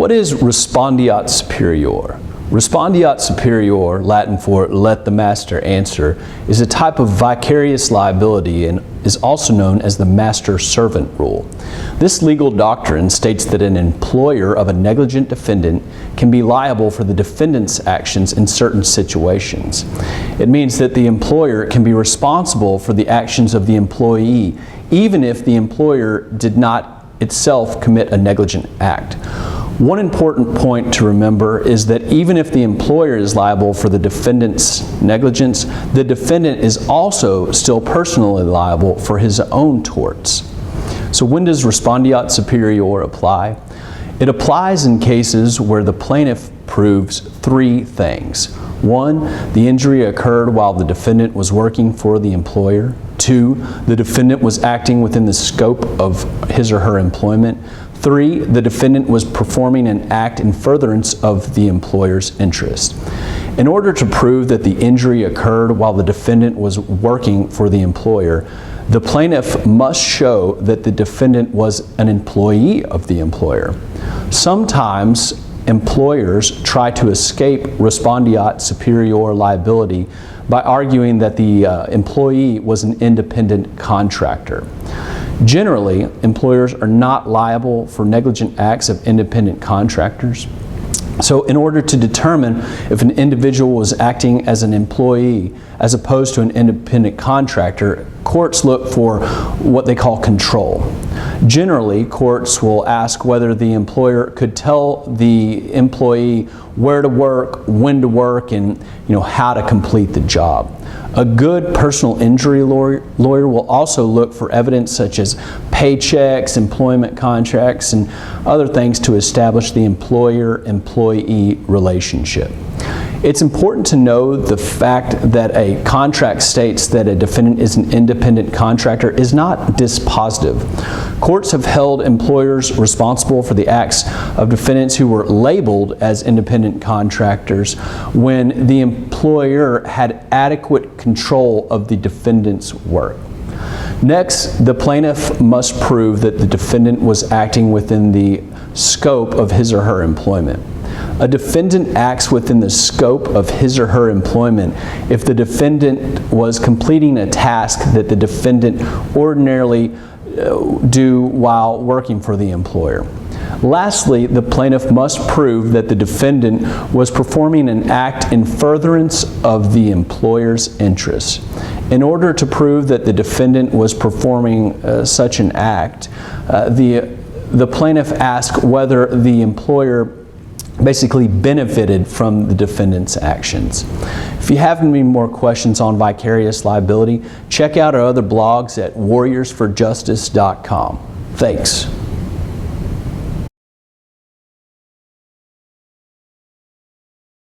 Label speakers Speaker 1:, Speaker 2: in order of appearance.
Speaker 1: What is Respondeat Superior? Respondeat Superior, Latin for let the master answer, is a type of vicarious liability and is also known as the master-servant rule. This legal doctrine states that an employer of a negligent defendant can be liable for the defendant's actions in certain situations. It means that the employer can be responsible for the actions of the employee, even if the employer did not itself commit a negligent act. One important point to remember is that even if the employer is liable for the defendant's negligence, the defendant is also still personally liable for his own torts. So when does Respondeat Superior apply? It applies in cases where the plaintiff proves three things. One, the injury occurred while the defendant was working for the employer. Two, the defendant was acting within the scope of his or her employment. Three, the defendant was performing an act in furtherance of the employer's interest. In order to prove that the injury occurred while the defendant was working for the employer, the plaintiff must show that the defendant was an employee of the employer. Sometimes employers try to escape Respondeat Superior liability by arguing that the employee was an independent contractor. Generally, employers are not liable for negligent acts of independent contractors. So in order to determine if an individual was acting as an employee as opposed to an independent contractor, courts look for what they call control. Generally, courts will ask whether the employer could tell the employee where to work, when to work, and how to complete the job. A good personal injury lawyer will also look for evidence such as paychecks, employment contracts, and other things to establish the employer-employee relationship. It's important to know the fact that a contract states that a defendant is an independent contractor is not dispositive. Courts have held employers responsible for the acts of defendants who were labeled as independent contractors when the employer had adequate control of the defendant's work. Next, the plaintiff must prove that the defendant was acting within the scope of his or her employment. A defendant acts within the scope of his or her employment if the defendant was completing a task that the defendant ordinarily do while working for the employer. Lastly, the plaintiff must prove that the defendant was performing an act in furtherance of the employer's interests. In order to prove that the defendant was performing such an act, the plaintiff asks whether the employer basically benefited from the defendant's actions. If you have any more questions on vicarious liability, check out our other blogs at warriorsforjustice.com. Thanks.